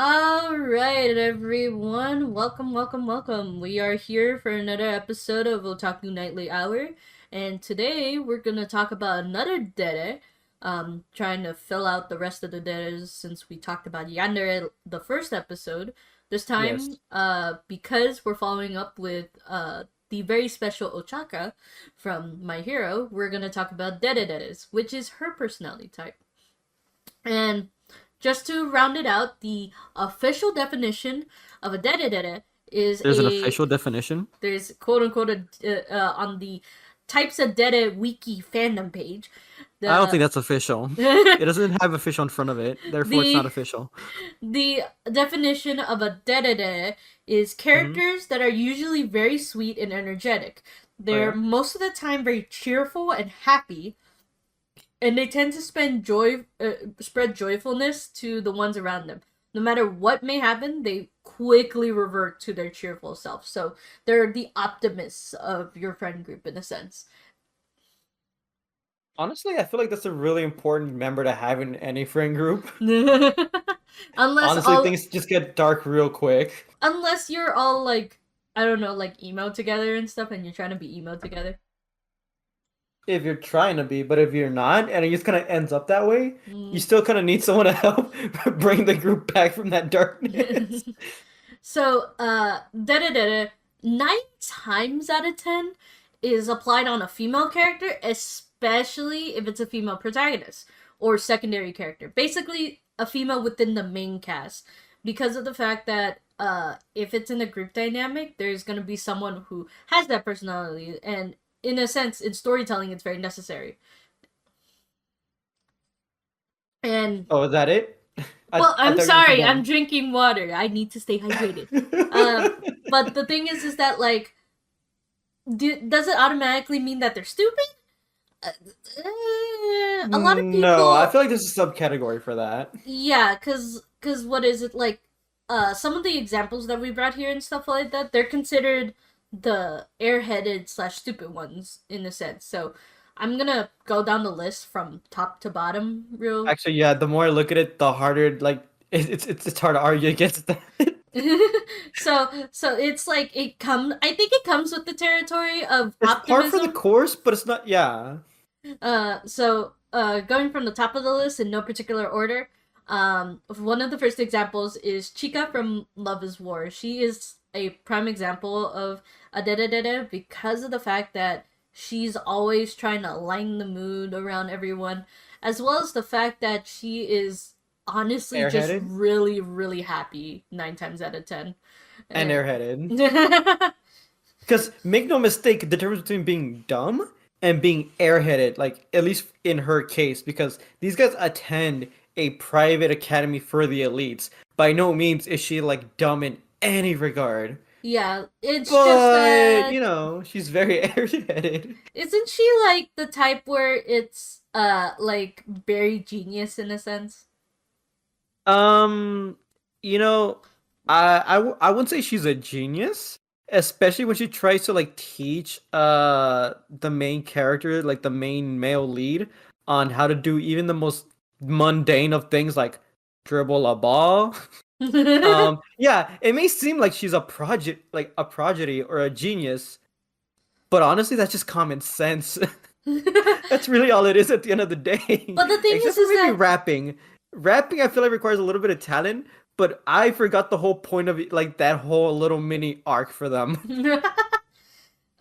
All right, everyone. Welcome. We are here for another episode of Otaku Nightly Hour, and today we're gonna talk about another Dere. Trying to fill out the rest of the Deres since we talked about Yandere the first episode. This time, Yes. because we're following up with the very special Ochaka from My Hero, we're gonna talk about Derederes, which is her personality type. And just to round it out, the official definition of a Deredere is There's an a official definition. there's quote unquote on the types of Dere wiki fandom page. I don't The think that's official. It doesn't have official in front of it, therefore it's not the official. the definition of a Deredere is Hmm. characters that are usually very sweet and energetic. Oh They're yeah. most of the time very cheerful and happy, and they tend to spread joyfulness to the ones around them. No matter what may happen, they quickly revert to their cheerful self. So they're the optimists of your friend group in a sense. Honestly, I feel like that's a really important member to have in any friend group. unless Honestly, all things just get dark real quick. unless you're all like, I don't know, like emo together and stuff, and you're trying to be emo together. If you're trying to be, but if you're not, and it just kind of ends up that way, you Mm. still kind of need someone to help bring the group back from that darkness. So, Deredere, 9 times out of 10 is applied on a female character, especially if it's a female protagonist or secondary character. Basically, a female within the main cast. Because of the fact that if it's in a group dynamic, there's going to be someone who has that personality. And in a sense, in storytelling, it's very necessary. And Oh, is that it? well, I I'm thought you were sorry. I'm done. drinking water. I need to stay hydrated. Um, but the thing is that like, does it automatically mean that they're stupid? Uh, a lot of No, I people, feel like there's a subcategory for that. yeah, cause what is it like? Some of the examples that we brought here and stuff like that, they're considered the airheaded slash stupid ones in a sense. So I'm gonna go down the list from top to bottom, real. Actually, yeah, the more I look at it, the harder like it's hard to argue against that. So it's like it come. I think it comes with the territory of It's par for the optimism. course, but it's not. Yeah. Going from the top of the list in no particular order. One of the first examples is Chica from Love Is War. She is a prime example of a Deredere because of the fact that she's always trying to lighten the mood around everyone, as well as the fact that she is honestly just Airheaded really, really happy 9 times out of 10. and Uh, airheaded. Because make no mistake, the difference between being dumb and being airheaded, like at least in her case, because these guys attend a private academy for the elites. By no means is she like dumb in any regard. yeah, it's just But, that she's very airheaded. isn't she like the type where it's like very genius in a sense? Um, you know, I wouldn't say she's a genius, especially when she tries to like teach the main character, like the main male lead, on how to do even the most mundane of things like dribble a ball. Yeah, it may seem like she's a project like a prodigy or a genius, but honestly that's just common sense. That's really all it is at the end of the day. But the thing Except for is maybe that rapping. Rapping, I feel like requires a little bit of talent, but I forgot the whole point of it, like that whole little mini arc for them.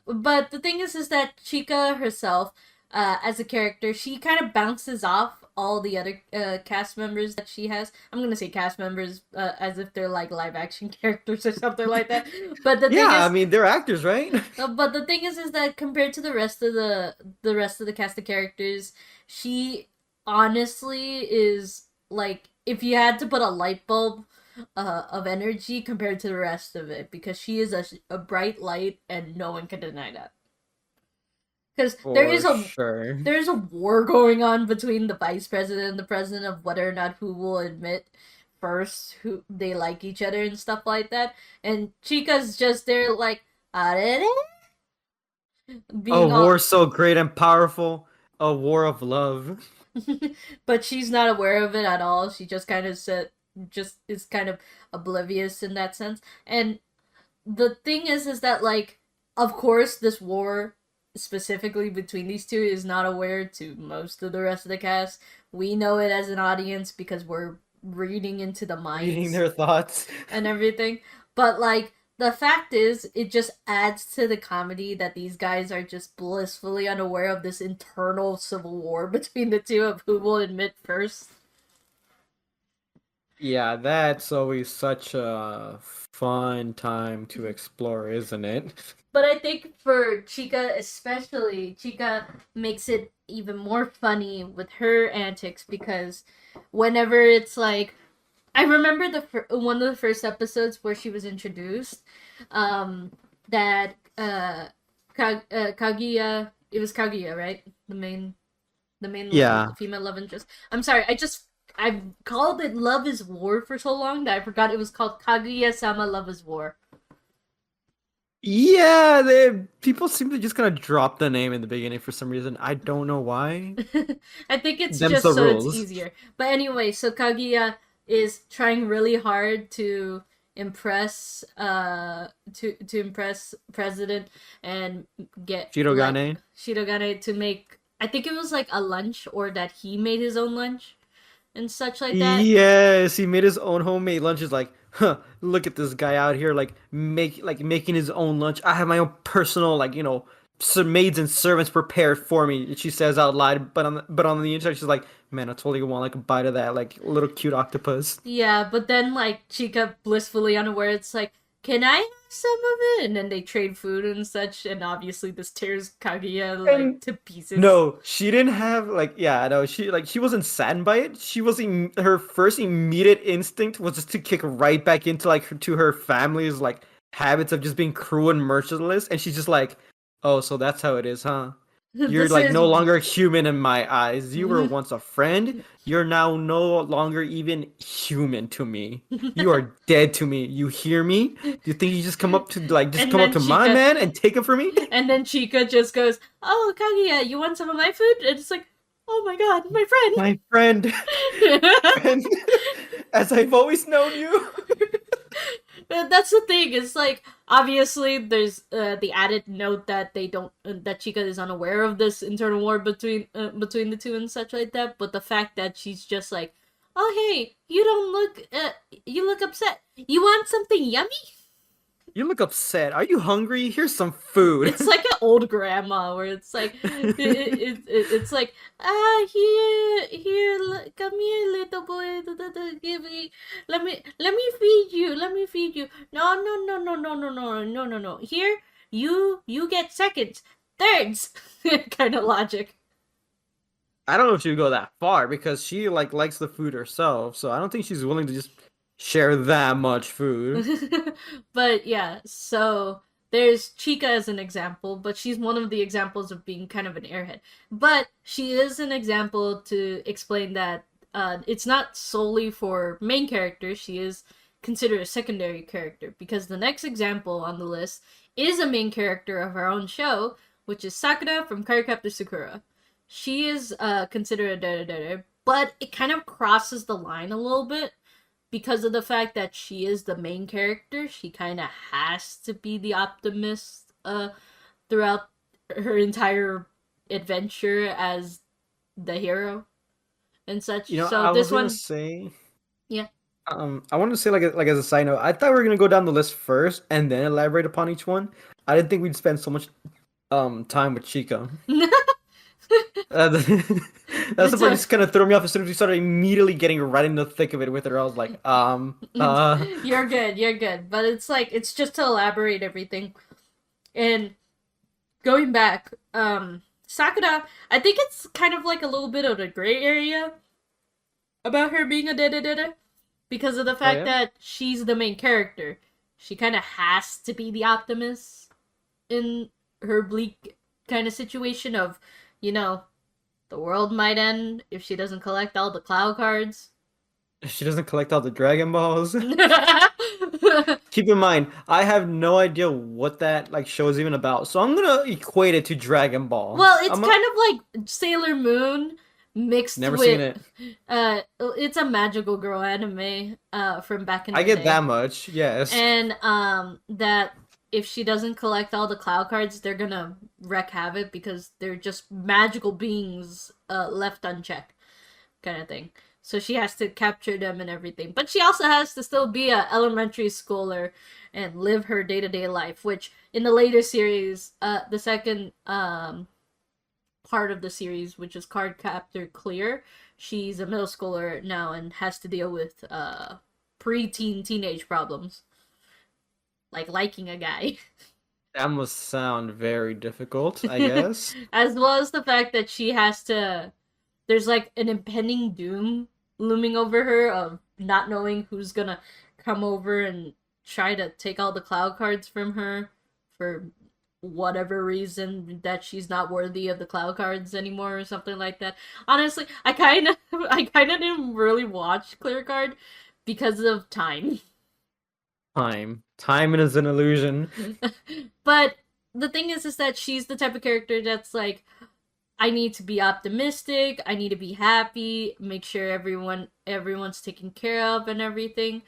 but the thing is that Chica herself, as a character, she kind of bounces off all the other cast members that she has. I'm gonna say cast members as if they're like live action characters or something like that. But the thing Yeah, I is, mean they're actors, right? but the thing is that compared to the rest of the cast of characters, she honestly is like if you had to put a light bulb of energy compared to the rest of it, because she is a bright light and no one can deny that. Because For sure. there is a war going on between the vice president and the president of whether or not who will admit first who they like each other and stuff like that. And Chica's just there like, "Arere?" A being war all, so great and powerful, a war of love. but she's not aware of it at all. She just kind of just is kind of oblivious in that sense. And the thing is that like, of course, this war specifically between these two is not aware to most of the rest of the cast. We know it as an audience because we're reading into the Reading minds their thoughts. and everything. But like the fact is, it just adds to the comedy that these guys are just blissfully unaware of this internal civil war between the two of who will admit first. Yeah, that's always such a fun time to explore, isn't it? But I think for Chica especially, Chica makes it even more funny with her antics because whenever it's like, I remember one of the first episodes where she was introduced, that Kaguya, it was Kaguya, right? The main Yeah. female love interest. I'm sorry, I've called it Love is War for so long that I forgot it was called Kaguya-sama Love is War. Yeah, people seem to just kind of drop the name in the beginning for some reason. I don't know why. I think it's Them's just the so it's rules. easier. But anyway, so Kaguya is trying really hard to impress to impress president and get like Shirogane. Shirogane to make, I think it was like a lunch or that he made his own lunch and such like that. Yes, he made his own homemade lunches. Like, huh, look at this guy out here, making his own lunch. I have my own personal, some maids and servants prepared for me. She says out loud, but on the inside, she's like, man, I totally want like a bite of that, like little cute octopus. Yeah, but then like Chica blissfully unaware, it's like, can I have some of it? And then they trade food and such, and obviously this tears Kaguya like And to pieces. no, she didn't have yeah, no, she wasn't saddened by it. Her first immediate instinct was just to kick right back into to her family's habits of just being cruel and merciless, and she's just like, oh, so that's how it is, huh? You're This like is no longer human in my eyes. You were once a friend. You're now no longer even human to me. You are dead to me. You hear me? Do you think you just come up to and come up then to my Chica man and take him from me? and then Chica just goes, "Oh, Kaguya, you want some of my food?" And it's like, "Oh my god, my My friend, friend." friend, as I've always known you. That's the thing. It's like obviously there's the added note that they don't that Chica is unaware of this internal war between the two and such like that. But the fact that she's just like, "Oh hey, you look upset. You want something yummy?" You look upset. Are you hungry? Here's some food. It's like an old grandma where it's like it's like, come here, little boy, give me, let me feed you. No, no, no, no, no, no, no, no, no, no. Here, you get seconds, thirds, kind of logic. I don't know if she would go that far because she likes the food herself, so I don't think she's willing to just share that much food. But yeah, so there's Chica as an example, but she's one of the examples of being kind of an airhead. But she is an example to explain that it's not solely for main characters. She is considered a secondary character because the next example on the list is a main character of our own show, which is Sakura from Cardcaptor Sakura. She is considered a Deredere, but it kind of crosses the line a little bit because of the fact that she is the main character. She kind of has to be the optimist throughout her entire adventure as the hero and such. So I this was gonna one, say, yeah. I wanted to say as a side note, I thought we were gonna go down the list first and then elaborate upon each one. I didn't think we'd spend so much time with Chica. That's the part that just kind of threw me off as soon as we started immediately getting right in the thick of it with her. I was like, You're good. But it's like, it's just to elaborate everything. And going back, Sakura, I think it's kind of like a little bit of a gray area about her being a Deredere because of the fact that she's the main character. She kind of has to be the optimist in her bleak kind of situation of, the world might end if she doesn't collect all the Cloud cards. she doesn't collect all the Dragon Balls. Keep in mind, I have no idea what that show is even about, so I'm gonna equate it to Dragon Ball. Well, it's kind of like Sailor Moon mixed Never seen with it. it's a magical girl anime from back in I the get that day. much. Yes. And that if she doesn't collect all the cloud cards, they're gonna wreak havoc because they're just magical beings left unchecked, kind of thing. So she has to capture them and everything, but she also has to still be a elementary schooler and live her day to day life. Which in the later series, the second part of the series, which is Card Captor Clear, she's a middle schooler now and has to deal with preteen teenage problems like liking a guy. That must sound very difficult, I guess. As well as the fact that she has to there's like an impending doom looming over her of not knowing who's gonna come over and try to take all the cloud cards from her for whatever reason that she's not worthy of the cloud cards anymore or something like that. Honestly, I kind of didn't really watch Clear Card because of time. Time. Time is an illusion. But the thing is that she's the type of character that's like, I need to be optimistic, I need to be happy, make sure everyone's taken care of and everything,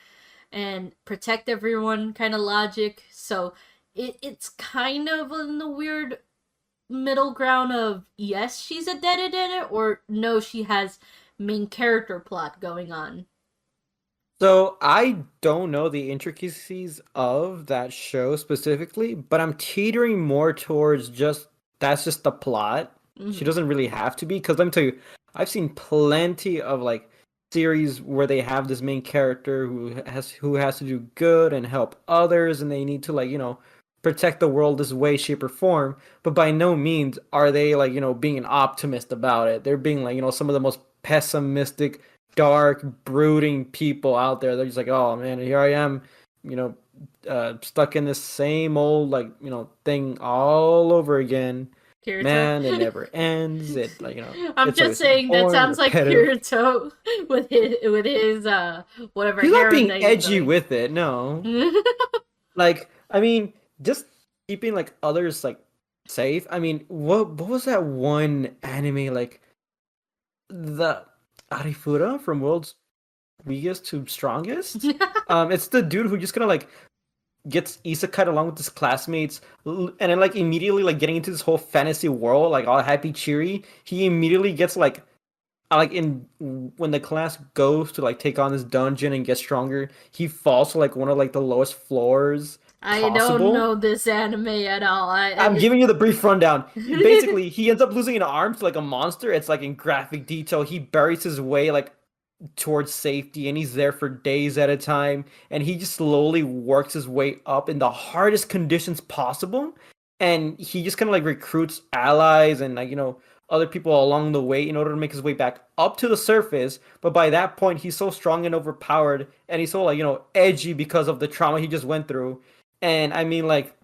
and protect everyone kind of logic. So it's kind of in the weird middle ground of yes, she's a Deredere, or no, she has main character plot going on. So I don't know the intricacies of that show specifically, but I'm teetering more towards just that's just the plot. She Mm-hmm. doesn't really have to be, because let me tell you, I've seen plenty of like series where they have this main character who has to do good and help others, and they need to, like, protect the world this way, shape, or form. But by no means are they, like, being an optimist about it. They're being, like, some of the most pessimistic, dark, brooding people out there. They're just like, oh man, here I am, you know, stuck in this same old, like, thing all over again. Kirito. Man, it never ends. It, like, I'm it's just always saying that boring, sounds like repetitive. Kirito with his whatever He's not harem being that he's edgy building. with it, no. Like, I mean, just keeping, like, others, like, safe. I mean, what was that one anime, like, the Arifura from World's Weakest to Strongest? It's the dude who just kind of, like, gets isekai along with his classmates, and then, like, immediately, like, getting into this whole fantasy world, like, all happy cheery. He immediately gets, like, in when the class goes to, like, take on this dungeon and get stronger, he falls to, like, one of, like, the lowest floors I don't possible. know this anime at all. I'm giving you the brief rundown. It... Basically, he ends up losing an arm to, like, a monster. It's, like, in graphic detail. He buries his way, like, towards safety, and he's there for days at a time, and he just slowly works his way up in the hardest conditions possible, and he just kind of, like, recruits allies and, like, other people along the way in order to make his way back up to the surface. But by that point, he's so strong and overpowered, and he's so, like, edgy because of the trauma he just went through. And I mean, like,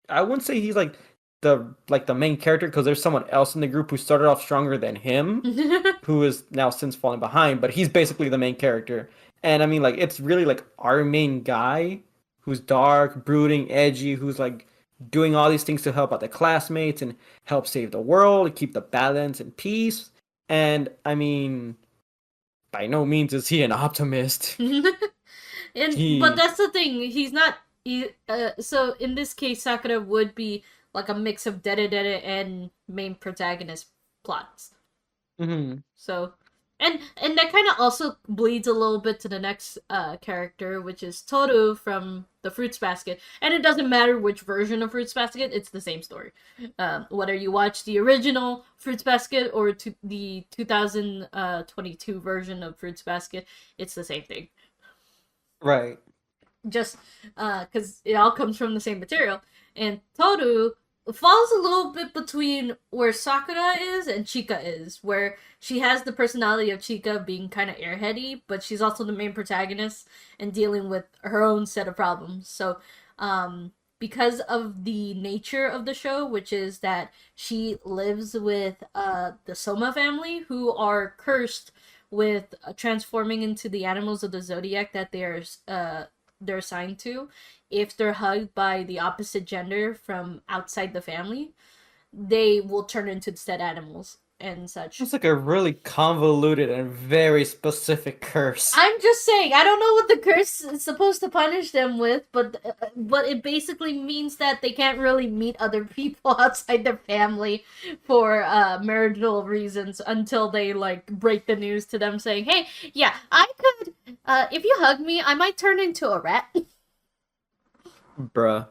I wouldn't say he's like the main character, because there's someone else in the group who started off stronger than him, who is now since falling behind, but he's basically the main character. And I mean, like, it's really like our main guy who's dark, brooding, edgy, who's, like, doing all these things to help out the classmates and help save the world, keep the balance and peace. And I mean, by no means is he an optimist. but He that's the thing. He's not. So in this case, Sakura would be like a mix of Deredere and main protagonist plots. Mhm. So, and that kind of also bleeds a little bit to the next character, which is Toru from the Fruits Basket. And it doesn't matter which version of Fruits Basket; it's the same story. Whether you watch the original Fruits Basket or the 2022 version of Fruits Basket, it's the same thing. Right. Just because it all comes from the same material. And Toru falls a little bit between where Sakura is and Chika is, where she has the personality of Chika being kind of airheady, but she's also the main protagonist and dealing with her own set of problems. So, because of the nature of the show, which is that she lives with the Soma family, who are cursed with transforming into the animals of the zodiac that they're assigned to if they're hugged by the opposite gender from outside the family, they will turn into said animals. and such. It's like a really convoluted and very specific curse. I'm just saying, I don't know what the curse is supposed to punish them with, but it basically means that they can't really meet other people outside their family for marital reasons until they like break the news to them saying, "Hey, yeah, I could if you hug me, I might turn into a rat." Bruh.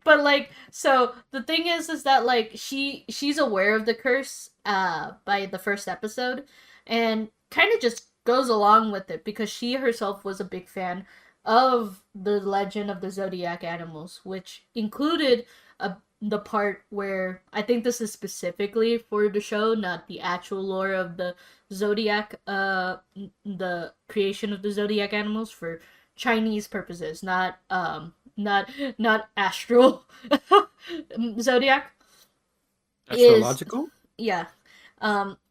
But like, so the thing is that like she's aware of the curse by the first episode, and kind of just goes along with it because she herself was a big fan of the legend of the zodiac animals, which included the part where I think this is specifically for the show, not the actual lore of the zodiac, the creation of the zodiac animals for Chinese purposes, not not astral zodiac is Astrological? yeah,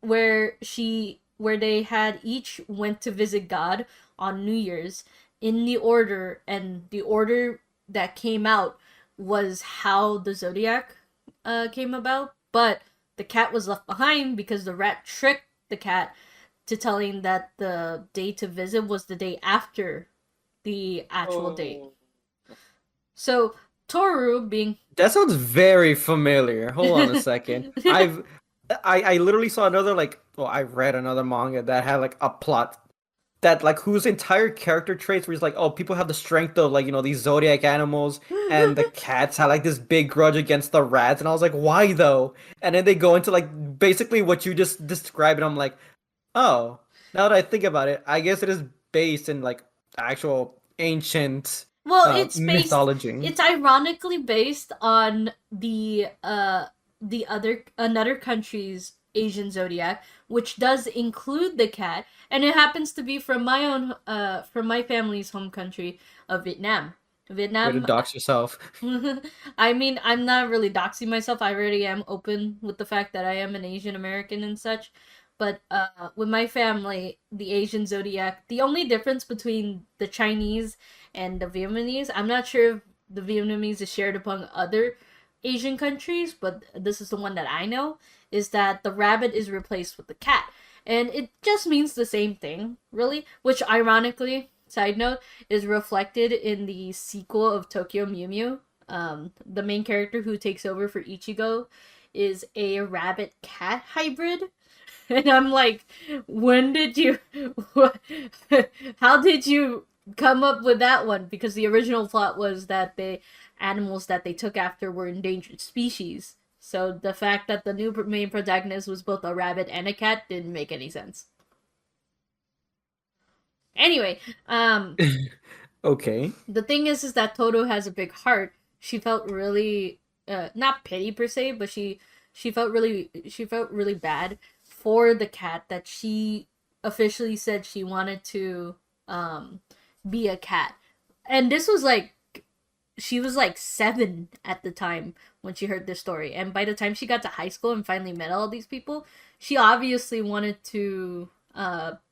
where they had each went to visit God on New Year's in the order, and the order that came out was how the zodiac came about, but the cat was left behind because the rat tricked the cat to telling that the day to visit was the day after the actual date. Oh. So Toru being That sounds very familiar. Hold on a second. I literally saw another like well, I read another manga that had like a plot that like whose entire character traits were just like, oh, people have the strength of like, these zodiac animals, and the cats had like this big grudge against the rats, and I was like, why though? And then they go into like basically what you just described, and I'm like, oh, now that I think about it, I guess it is based in like actual ancient well, mythology. it's ironically based on the other another country's Asian zodiac, which does include the cat, and it happens to be from my family's home country of Vietnam. Way to Vietnam. dox yourself. I mean, I'm not really doxing myself. I already am open with the fact that I am an Asian American and such. But with my family, the Asian zodiac, the only difference between the Chinese and the Vietnamese, I'm not sure if the Vietnamese is shared among other Asian countries, but this is the one that I know, is that the rabbit is replaced with the cat. And it just means the same thing, really, which ironically, side note, is reflected in the sequel of Tokyo Mew Mew. The main character who takes over for Ichigo is a rabbit cat hybrid. And I'm like, when did you, how did you come up with that one? Because the original plot was that the animals that they took after were endangered species. So the fact that the new main protagonist was both a rabbit and a cat didn't make any sense. Anyway, Okay. the thing is that Toto has a big heart. She felt really, not pity per se, but she felt really bad for the cat that she officially said she wanted to be a cat. And this was like she was like 7 at the time when she heard this story, and by the time she got to high school and finally met all these people, she obviously wanted to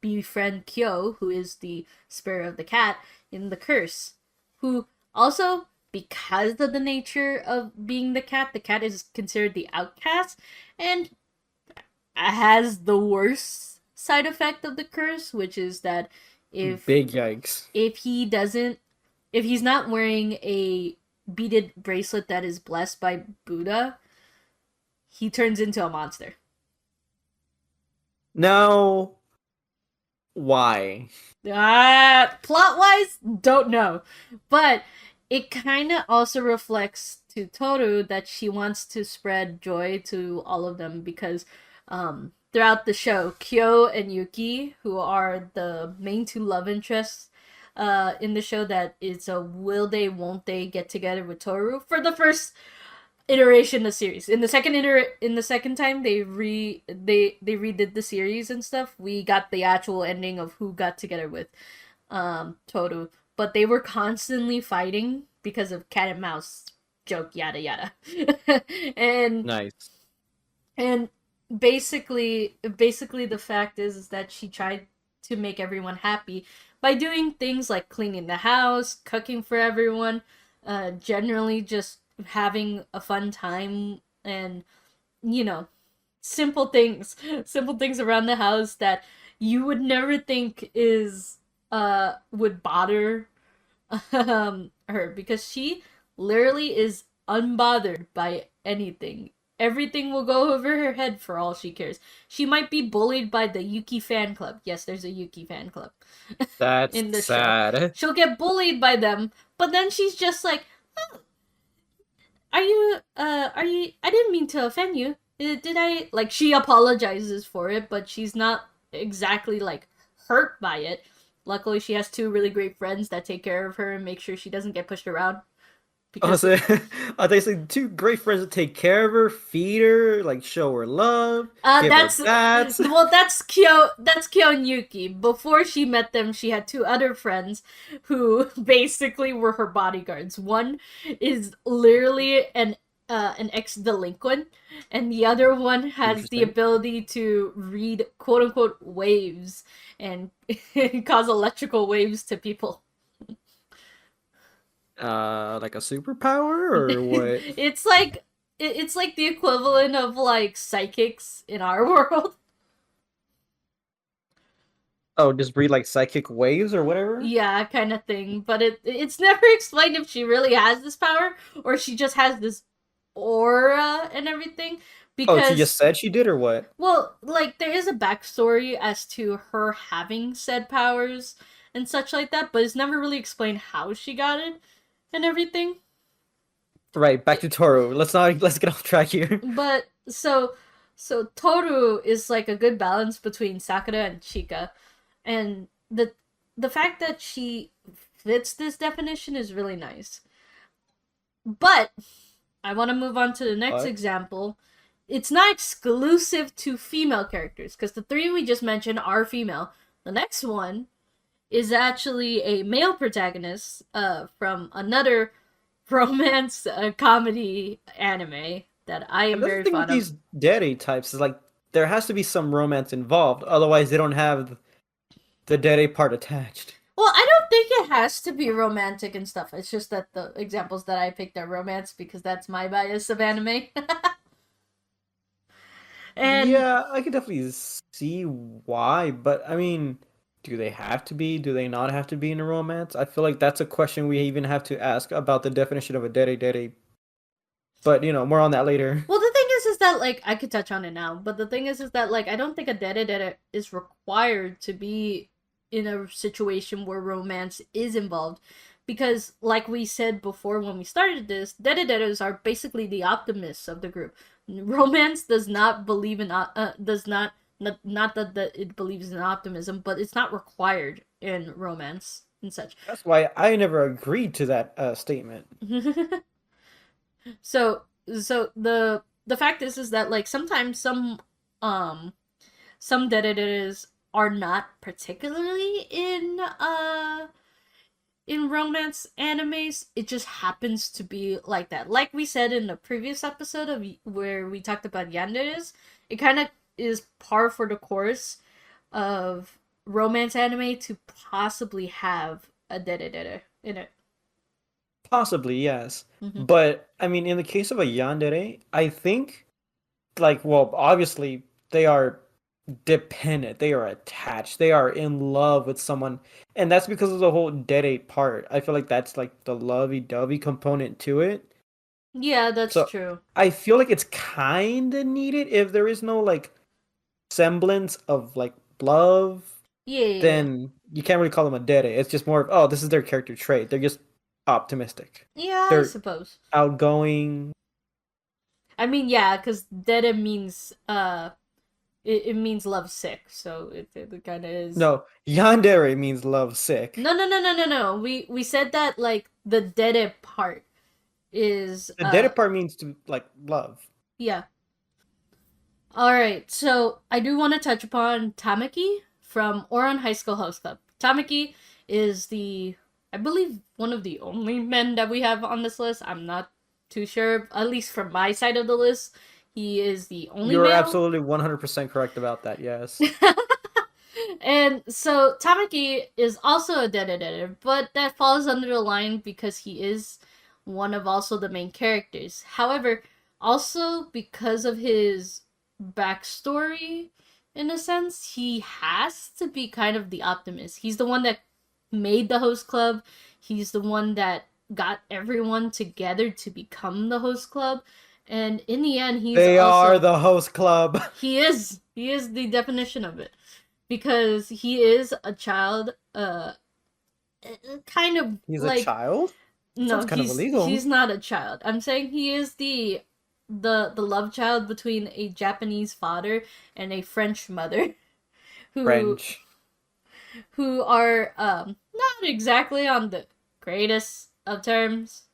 befriend Kyo, who is the spirit of the cat in the curse, who also, because of the nature of being the cat is considered the outcast and has the worst side effect of the curse, which is that Big yikes. if he's not wearing a beaded bracelet that is blessed by Buddha, he turns into a monster. Now, why? Plot wise, don't know. But it kind of also reflects to Toru that she wants to spread joy to all of them because throughout the show, Kyo and Yuki, who are the main 2 love interests in the show, that it's a will they, won't they get together with Toru for the first iteration of the series. In the second time they redid the series and stuff, we got the actual ending of who got together with Toru. But they were constantly fighting because of cat and mouse joke, yada yada. and Nice. and basically the fact is that she tried to make everyone happy by doing things like cleaning the house, cooking for everyone, generally just having a fun time, and you know simple things, simple things around the house that you would never think is would bother her, because she literally is unbothered by anything. Everything will go over her head for all she cares. She might be bullied by the Yuki fan club. Yes, there's a Yuki fan club That's in the show. sad. She'll get bullied by them, but then she's just like, oh, are you, I didn't mean to offend you. Did I, like, she apologizes for it, but she's not exactly, like, hurt by it. Luckily, she has two really great friends that take care of her and make sure she doesn't get pushed around. Oh, Because so are they say two great friends that take care of her, feed her, like show her love, give her that's baths? well, that's Kyo and Yuki. Before she met them, she had two other friends who basically were her bodyguards. One is literally an ex delinquent, and the other one has the Interesting. ability to read quote unquote waves and cause electrical waves to people. Like a superpower or what? It's like it's like the equivalent of like psychics in our world. Oh, just read like psychic waves or whatever? Yeah, kind of thing. But it's never explained if she really has this power or she just has this aura and everything. Oh, she just Because, said she did or what? well, like there is a backstory as to her having said powers and such like that, but it's never really explained how she got it and everything. Right, back to Toru. Let's get off track here. But so Toru is like a good balance between Sakura and Chika, and the fact that she fits this definition is really nice. But I want to move on to the next What? example. It's not exclusive to female characters because the three we just mentioned are female. The next one is actually a male protagonist from another romance comedy anime that I am And that's the very thing with fond of. these Dere types is like there has to be some romance involved, otherwise they don't have the Dere part attached. Well, I don't think it has to be romantic and stuff. It's just that the examples that I picked are romance because that's my bias of anime. And Yeah, I could definitely see why, but I mean, do they have to be? Do they not have to be in a romance? I feel like that's a question we even have to ask about the definition of a Dere Dere. But more on that later. well, the thing is that like I could touch on it now, but the thing is that like I don't think a Deredere is required to be in a situation where romance is involved, because like we said before when we started this, Derederes are basically the optimists of the group. Romance does not believe in does not that it believes in optimism, but it's not required in romance and such. That's why I never agreed to that statement. so so the fact is that like sometimes um some Derederes are not particularly in romance animes. It just happens to be like that. Like we said in the previous episode of where we talked about yanderes, it kind of is par for the course of romance anime to possibly have a derere in it. Possibly, yes. Mm-hmm. But I mean, in the case of a yandere, I think like well, obviously they are dependent, they are attached, they are in love with someone, and that's because of the whole dere part. I feel like that's like the lovey-dovey component to it. Yeah, that's So true. I feel like it's kind of needed if there is no like semblance of like love, Yeah, yeah, yeah. then you can't really call them a dere. It's just more of oh, this is their character trait. They're just optimistic. Yeah, I They're suppose. outgoing. I mean, yeah, because dere means it means love sick, so it kind of is. No, yandere means love sick. No. We said that like the dere part is The dere part means to like love. yeah. All right, so I do want to touch upon Tamaki from Oran High School Host Club. Tamaki is I believe, one of the only men that we have on this list. I'm not too sure, at least from my side of the list. He is the only You're male. absolutely 100% correct about that. Yes. And so Tamaki is also a dead editor, but that falls under the line because he is one of also the main characters. However, also because of his backstory in a sense. He has to be kind of the optimist. He's the one that made the host club. He's the one that got everyone together to become the host club. And in the end, They are the host club. He is the definition of it. Because he is a child, kind of He's like, a child? no, Sounds kind of illegal. he's not a child. I'm saying he is the love child between a Japanese father and a French mother, who French. who are not exactly on the greatest of terms.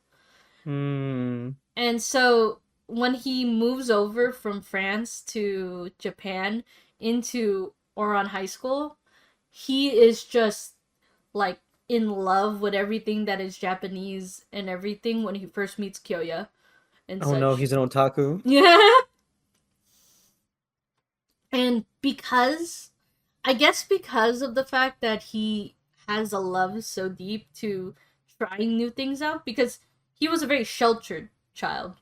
Hmm. And so when he moves over from France to Japan into Oran High School, he is just like in love with everything that is Japanese and everything when he first meets Kyoya and Oh such. no, he's an otaku. Yeah. And because, I guess because of the fact that he has a love so deep to trying new things out, because he was a very sheltered child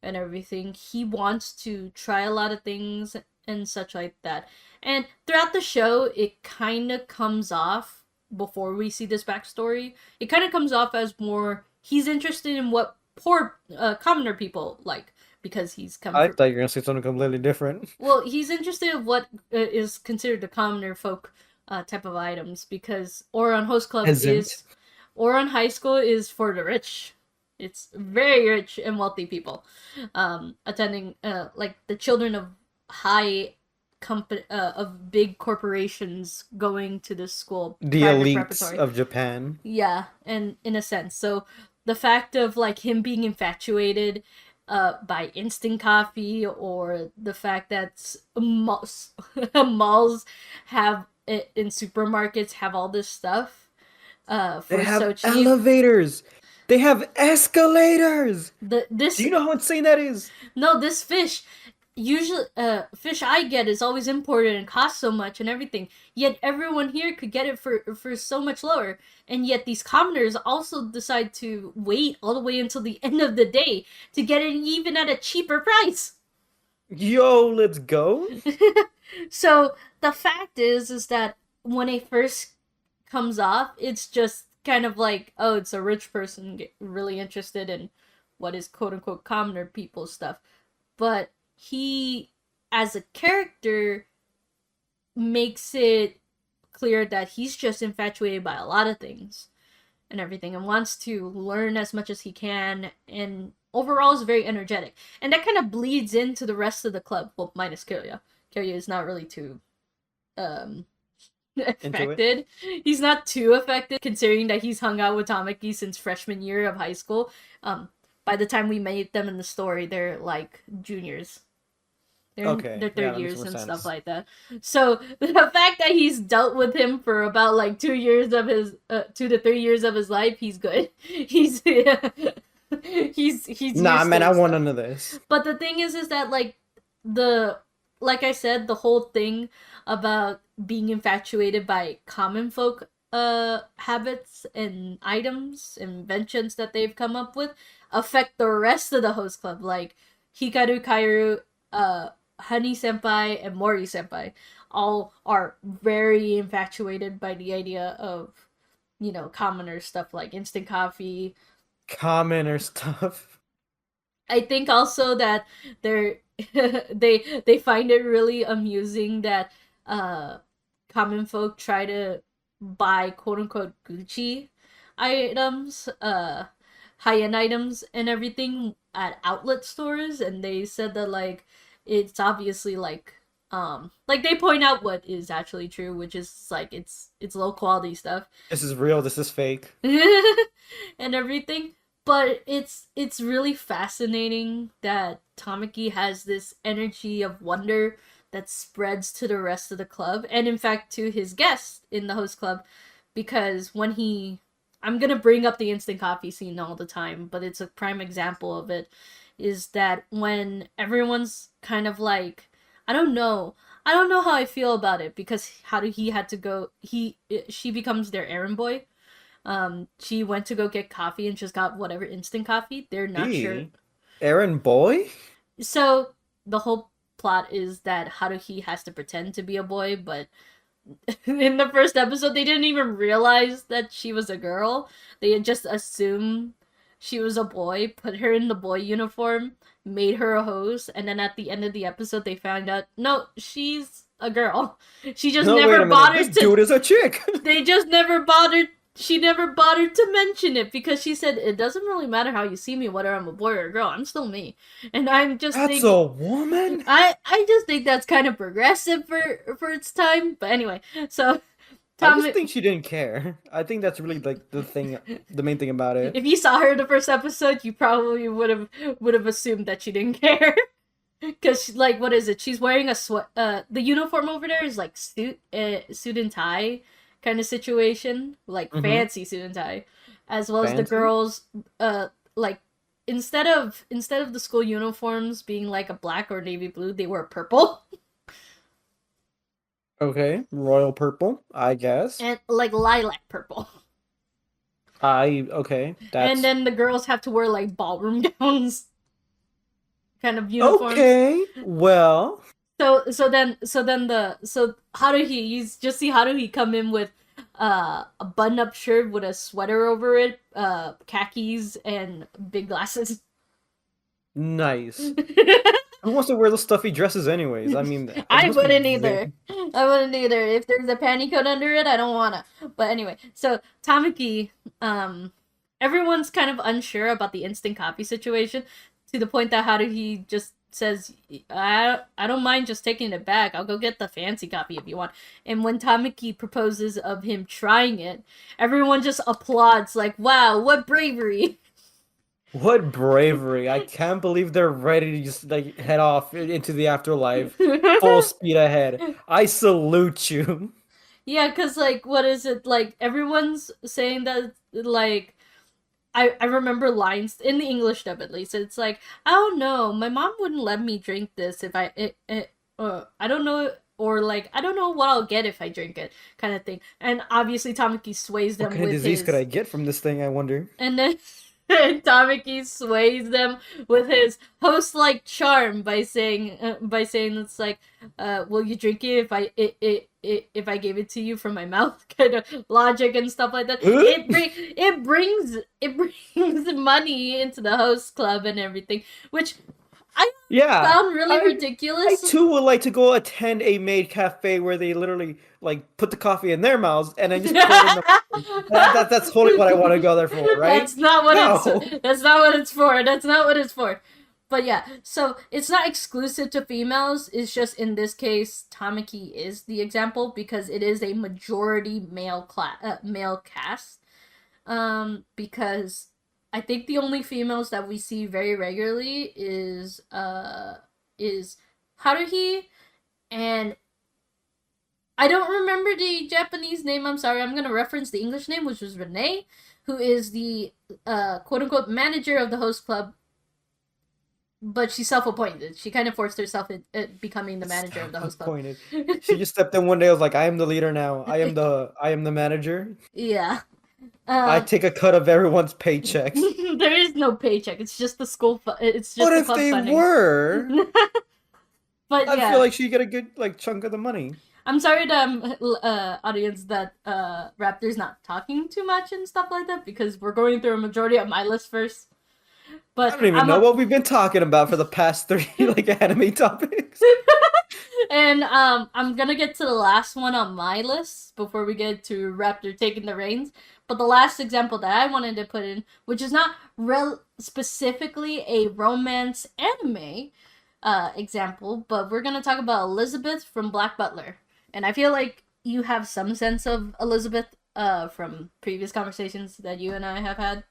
and everything, he wants to try a lot of things and such like that. And throughout the show, it kind of comes off, before we see this backstory, it kind of comes off as more he's interested in what poor commoner people like, because he's come I from, thought you were gonna say something completely different. well, he's interested in what is considered the commoner folk type of items, because Oron Host Club Isn't. Oron High School is for the rich. It's very rich and wealthy people attending, like the children of high of big corporations going to this school, The private elites preparatory. of Japan. Yeah, and in a sense. So the fact of like him being infatuated by instant coffee, or the fact that malls have in supermarkets have all this stuff for They have so cheap. elevators. They have escalators. This Do you know how insane that is? No, this fish, usually fish I get is always imported and costs so much and everything, yet everyone here could get it for so much lower, and yet these commoners also decide to wait all the way until the end of the day to get it even at a cheaper price. Yo, let's go. So the fact is that when it first comes off, it's just kind of like, oh, it's a rich person really interested in what is quote unquote commoner people stuff. But he, as a character, makes it clear that he's just infatuated by a lot of things and everything, and wants to learn as much as he can, and overall is very energetic. And that kind of bleeds into the rest of the club, well, minus Kirya. Kirya is not really too affected. He's not too affected, considering that he's hung out with Tamaki since freshman year of high school. By the time we meet them in the story, they're like juniors. They're third years and stuff like that. So the fact that he's dealt with him for about like 2 years of his 2 to 3 years of his life, he's good. He's Nah, man, I want none of this. But the thing is that like I said, the whole thing about being infatuated by common folk habits and items, inventions that they've come up with, affect the rest of the host club. Like Hikaru, Kairu, Honey Senpai, and Mori Senpai all are very infatuated by the idea of, commoner stuff like instant coffee. Commoner stuff. I think also that they're they find it really amusing that common folk try to buy quote unquote Gucci items, high-end items and everything at outlet stores, and they said that like it's obviously like they point out what is actually true, which is like it's low quality stuff. This is real, this is fake. And everything. But it's really fascinating that Tamaki has this energy of wonder that spreads to the rest of the club, and in fact to his guests in the host club, because when I'm gonna bring up the instant coffee scene all the time, but it's a prime example of it, is that when everyone's kind of like, I don't know how I feel about it, because she becomes their errand boy. She went to go get coffee and just got whatever instant coffee. They're not sure. Aaron Boy? So the whole plot is that Haruhi has to pretend to be a boy, but in the first episode they didn't even realize that she was a girl. They had just assumed she was a boy, put her in the boy uniform, made her a host, and then at the end of the episode they found out no, she's a girl. She just No, wait never a minute. bothered This to dude is a chick. they just never bothered she never bothered to mention it because she said it doesn't really matter how you see me, whether I'm a boy or a girl, I'm still me. And I'm just That's thinking a woman. I just think that's kind of progressive for its time. But anyway, so I Tom, just think she didn't care. I think that's really like the main thing about it. if you saw her in the first episode, you probably would have assumed that she didn't care. Because like, what is it? She's wearing a the uniform over there is like suit and tie kind of situation, like fancy suit and tie, as well as the girls, like instead of the school uniforms being like a black or navy blue, they were purple. Okay, royal purple, I guess. And like lilac purple. Okay. That's... And then the girls have to wear like ballroom gowns kind of uniforms. Okay, well. So how do he just see how do he come in with a button up shirt with a sweater over it, khakis and big glasses. Nice. Who wants to wear those stuffy dresses anyways? I mean, I wouldn't either. I wouldn't either. If there's a panty coat under it, I don't wanna. But anyway, so Tamaki, everyone's kind of unsure about the instant copy situation, to the point that Haruhi just says, I don't mind just taking it back. I'll go get the fancy copy if you want. And when Tamaki proposes of him trying it, everyone just applauds like, wow, what bravery. What bravery. I can't believe they're ready to just like head off into the afterlife. Full speed ahead. I salute you. Yeah, because like, what is it? Like, everyone's saying that, like, I remember lines in the English dub at least. It's like, I don't know, my mom wouldn't let me drink this if I don't know, or like, I don't know what I'll get if I drink it, kind of thing. And obviously Tamaki sways them what kind of disease could I get from this thing, I wonder? And then Tamaki sways them with his host-like charm by saying it's like, will you drink it if I gave it to you from my mouth, kind of logic and stuff like that. It brings money into the host club and everything, which I found really ridiculous. I too would like to go attend a maid cafe where they literally like put the coffee in their mouths and then just pour it in the... that's totally what I want to go there for, right? That's not what it's for. But yeah, so it's not exclusive to females. It's just in this case, Tamaki is the example because it is a majority male cast. Because I think the only females that we see very regularly is Haruhi, and I don't remember the Japanese name. I'm sorry. I'm gonna reference the English name, which was Renee, who is the quote unquote manager of the host club. But she's self-appointed. She kind of forced herself in becoming the manager of the host club. She just stepped in one day. I was like, I am the leader now. I am the manager. Yeah. I take a cut of everyone's paychecks. There is no paycheck. It's just the school. It's just. What if they were? But I feel like she get a good like chunk of the money. I'm sorry to audience that Raptor's not talking too much and stuff like that because we're going through a majority of my list first. But I don't even know what we've been talking about for the past 3 like anime topics. And I'm gonna get to the last one on my list before we get to Raptor taking the reins. But the last example that I wanted to put in, which is not specifically a romance anime example, but we're gonna talk about Elizabeth from Black Butler. And I feel like you have some sense of Elizabeth from previous conversations that you and I have had.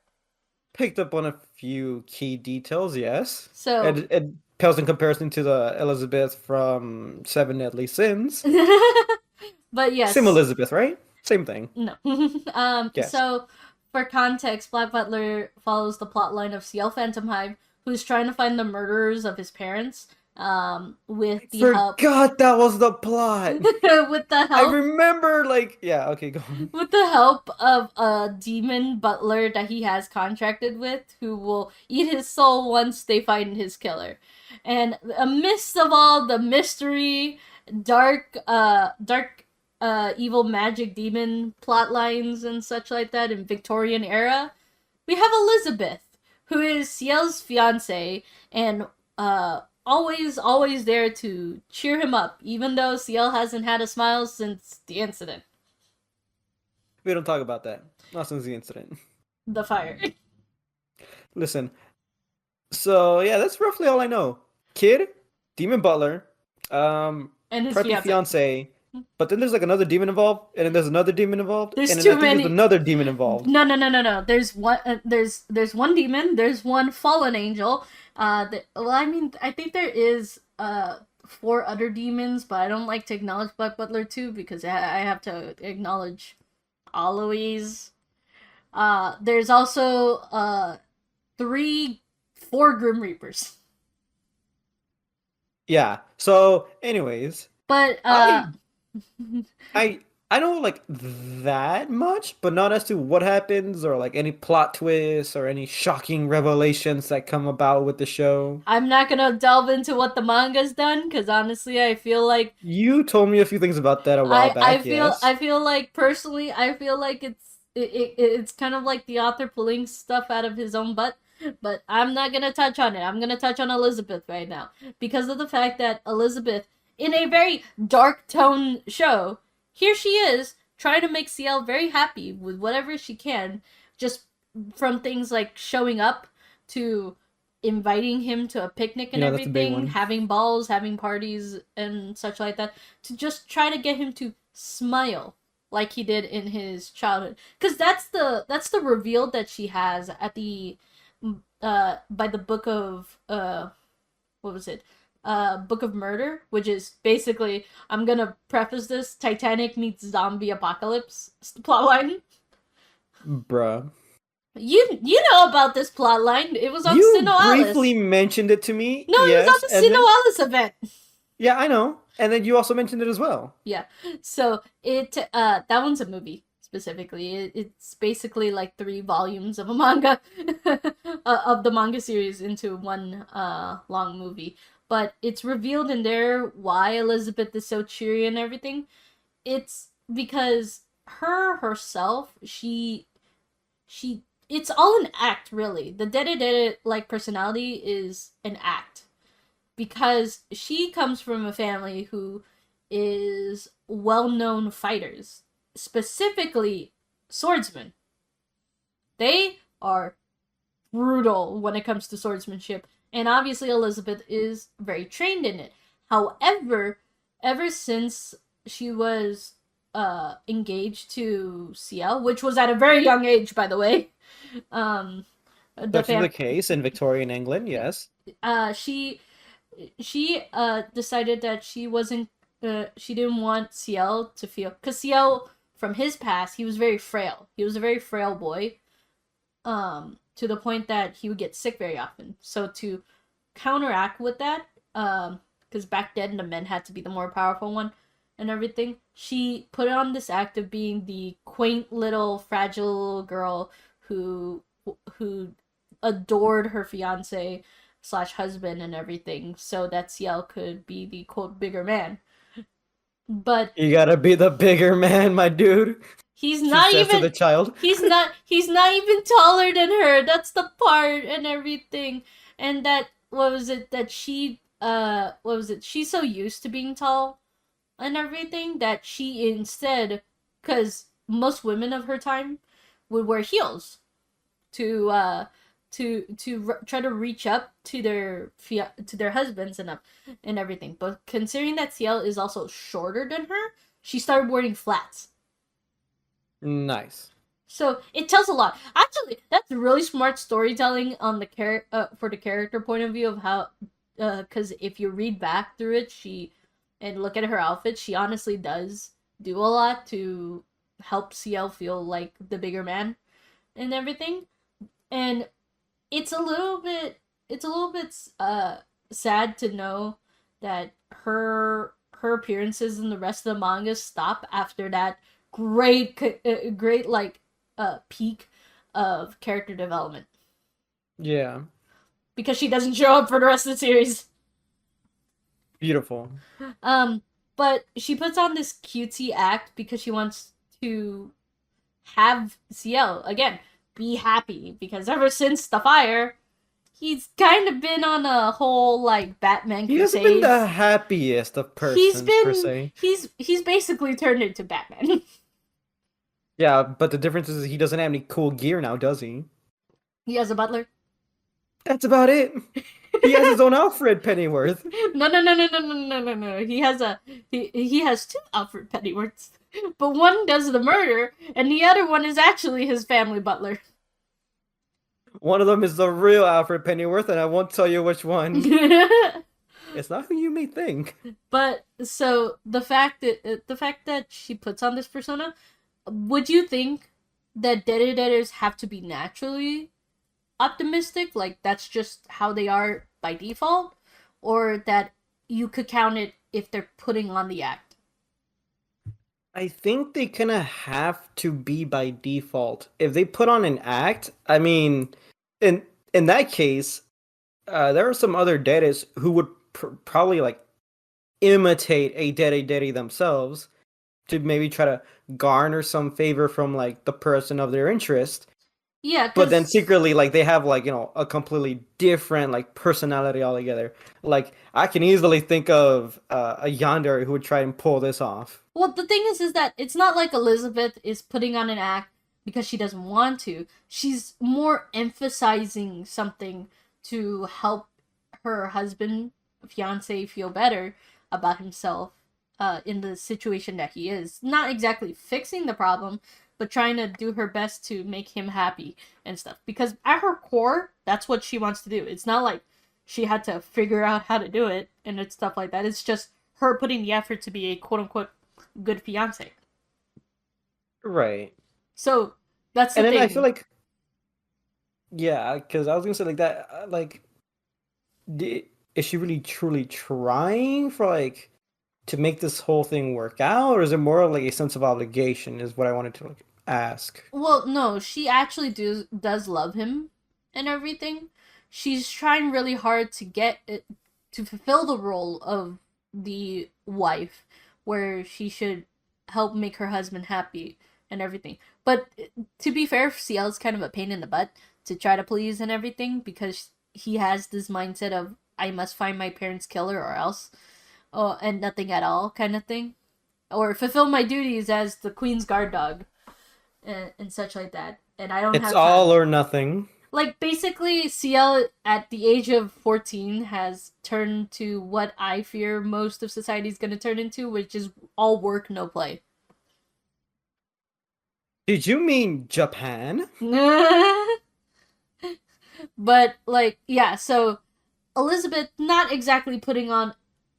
Picked up on a few key details, yes. So it pales in comparison to the Elizabeth from Seven Deadly Sins. But yes. Same Elizabeth, right? Same thing. No. Yes. So, for context, Black Butler follows the plotline of CL Phantom Hive, who's trying to find the murderers of his parents, with the help Forgot that was the plot. with the I help remember, like, yeah, okay, go on. with the help of a demon butler that he has contracted with, who will eat his soul once they find his killer. And amidst of all the mystery, dark evil magic demon plot lines and such like that in Victorian era, we have Elizabeth, who is Ciel's fiance, and always there to cheer him up, even though Ciel hasn't had a smile since the incident. We don't talk about that. Not since the incident. The fire. Listen, so yeah, that's roughly all I know. Kid, demon butler, And his preppy fiance, but then there's like another demon involved, and then there's another demon involved, There's and then too I think many. there's another demon involved. No. There's one. There's one demon. There's one fallen angel. Well, I mean, I think there is 4 other demons, but I don't like to acknowledge Black Butler too because I have to acknowledge Aloys. There's also 4 Grim Reapers. Yeah. So, anyways, But I know like that much, but not as to what happens or like any plot twists or any shocking revelations that come about with the show. I'm not gonna delve into what the manga's done because honestly, I feel like You told me a few things about that a while back, yes. I feel like personally, I feel like it's kind of like the author pulling stuff out of his own butt. But I'm not gonna touch on it. I'm gonna touch on Elizabeth right now because of the fact that Elizabeth, in a very dark tone show, here she is trying to make Ciel very happy with whatever she can, just from things like showing up to inviting him to a picnic and That's a big everything, one. having balls, having parties and such like that, to just try to get him to smile like he did in his childhood. Because that's the reveal that she has at the by the book of what was it? Book of Murder, which is basically, I'm gonna preface this, Titanic meets zombie apocalypse plotline. Bruh. You know about this plotline. It was on You Sinoalis. briefly mentioned it to me. No, yes, it was on the Sinoalis event. Yeah, I know. And then you also mentioned it as well. Yeah. So that one's a movie specifically. It's basically like 3 volumes of a manga of the manga series into one long movie. But it's revealed in there why Elizabeth is so cheery and everything. It's because herself, she it's all an act, really. The Deredere like personality is an act because she comes from a family who is well-known fighters, specifically swordsmen. They are brutal when it comes to swordsmanship, and obviously Elizabeth is very trained in it. However, ever since she was engaged to Ciel, which was at a very young age, by the way, That's the case in Victorian England, yes. She decided that she wasn't she didn't want Ciel to feel, because Ciel, from his past, he was very frail. He was a very frail boy, to the point that he would get sick very often. So to counteract with that, because back then the men had to be the more powerful one and everything, she put on this act of being the quaint little fragile girl who adored her fiance slash husband and everything, so that Ciel could be the quote bigger man. But you gotta be the bigger man, my dude. He's not even the child. He's not even taller than her. That's the part and everything. And that, what was it that she she's so used to being tall and everything that she instead, because most women of her time would wear heels to try to reach up to their husbands and everything. But considering that Ciel is also shorter than her, she started wearing flats. Nice. So it tells a lot. Actually, that's really smart storytelling on the for the character point of view of how, because if you read back through it, and look at her outfit, she honestly does do a lot to help Ciel feel like the bigger man and everything. And it's a little bit sad to know that her appearances in the rest of the manga stop after that great like peak of character development Yeah. because she doesn't show up for the rest of the series. Beautiful. Um, but she puts on this cutesy act because she wants to have CL again be happy because ever since the fire, he's kind of been on a whole like Batman He hasn't been crusade. the happiest of persons per se. He's basically turned into Batman. Yeah, but the difference is he doesn't have any cool gear now, does he? He has a butler. That's about it. He has his own Alfred Pennyworth. No. He has two Alfred Pennyworths, but one does the murder, and the other one is actually his family butler. One of them is the real Alfred Pennyworth, and I won't tell you which one. It's not who you may think. But so the fact that she puts on this persona, would you think that Derederes have to be naturally optimistic, like that's just how they are by default, or that you could count it if they're putting on the act? I think they kind of have to be by default. If they put on an act, I mean, in in that case, there are some other Deres who would probably like imitate a Dere themselves to maybe try to garner some favor from like the person of their interest. Yeah, But then because secretly, like they have like a completely different like personality altogether. Like I can easily think of a Yandere who would try and pull this off. well, the thing is that it's not like Elizabeth is putting on an act because she doesn't want to. She's more emphasizing something to help her husband, fiance, feel better about himself in the situation that he is. Not exactly fixing the problem, but trying to do her best to make him happy and stuff. Because at her core, that's what she wants to do. It's not like she had to figure out how to do it and it's stuff like that. It's just her putting the effort to be a quote unquote good fiance. Right. So that's the And then I thing. feel like, yeah, because I was gonna say like that, like, is she really truly trying for like to make this whole thing work out, or is it more like a sense of obligation? Is what I wanted to like ask. Well, no, she actually does love him and everything. She's trying really hard to get it to fulfill the role of the wife, where she should help make her husband happy and everything. But to be fair, CL's kind of a pain in the butt to try to please and everything because he has this mindset of I must find my parents' killer or else, oh, and nothing at all kind of thing, or fulfill my duties as the queen's guard dog and such like that. And I don't It's have time. all or nothing. Like basically, CL at the age of 14 has turned to what I fear most of society is going to turn into, which is all work, no play. Did you mean Japan? But like, yeah. So Elizabeth not exactly putting on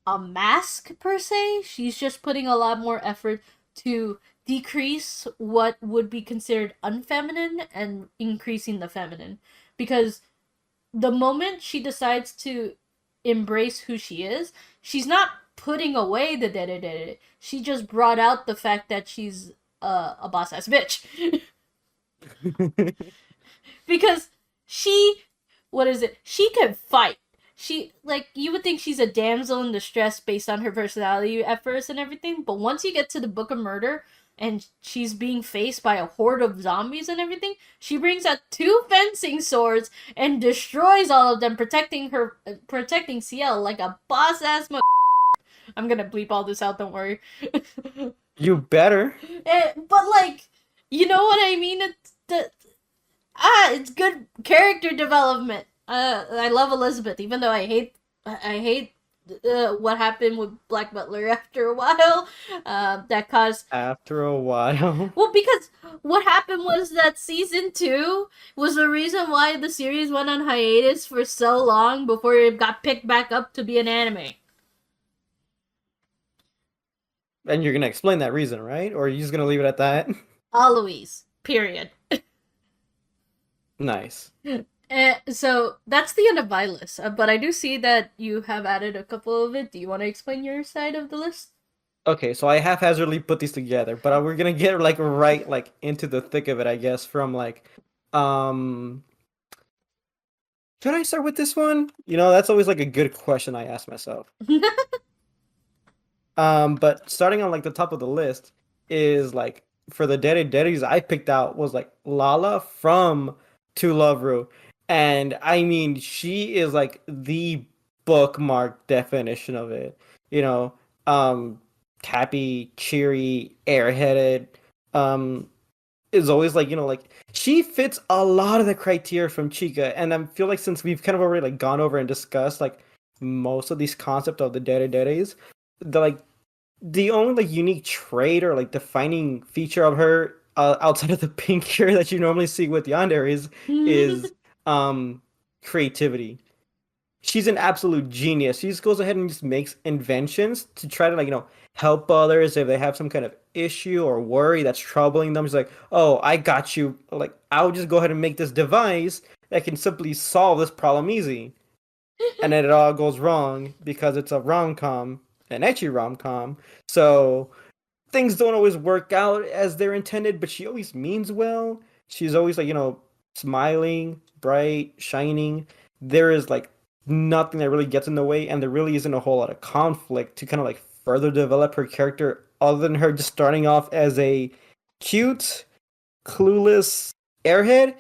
a mask per se. She's just putting a lot more effort to decrease what would be considered unfeminine and increasing the feminine. Because the moment she decides to embrace who she is, she's not putting away the Deredere. She just brought out the fact that she's a boss ass bitch. Because she, what is it? She can fight. She, like, you would think she's a damsel in distress based on her personality at first and everything, but once you get to the Book of Murder and she's being faced by a horde of zombies and everything, she brings out two fencing swords and destroys all of them, protecting CL like a boss ass. I'm gonna bleep all this out. Don't worry. You better. But like, you know what I mean? It's good character development. I love Elizabeth, even though I hate what happened with Black Butler after a while. That caused After a while. well, because what happened was that season 2 was the reason why the series went on hiatus for so long before it got picked back up to be an anime. And you're gonna explain that reason, right? Or are you just gonna leave it at that? All Louise. Period. Nice. So that's the end of my list, but I do see that you have added a couple of it. Do you want to explain your side of the list? Okay, so I haphazardly put these together, but we're gonna get like right like into the thick of it, I guess, from like um should I start with this one? That's always like a good question I ask myself. But starting on like the top of the list is like for the Deres I picked out was like Lala from To Love Ru. And I mean she is like the bookmark definition of it. You know, um happy, cheery, airheaded, um is always like, like she fits a lot of the criteria from Chica. And I feel like since we've kind of already like gone over and discussed like most of these concepts of the Deres, the like the only like unique trait or like defining feature of her outside of the pink hair that you normally see with yandere is um creativity. She's an absolute genius. She just goes ahead and just makes inventions to try to like help others if they have some kind of issue or worry that's troubling them. She's like, oh, I got you. Like, I'll just go ahead and make this device that can simply solve this problem easy. And then it all goes wrong because it's a rom-com, an ecchi rom-com. So things don't always work out as they're intended, but she always means well. She's always like, smiling, bright, shining. There is like nothing that really gets in the way, and there really isn't a whole lot of conflict to kind of like further develop her character other than her just starting off as a cute, clueless airhead,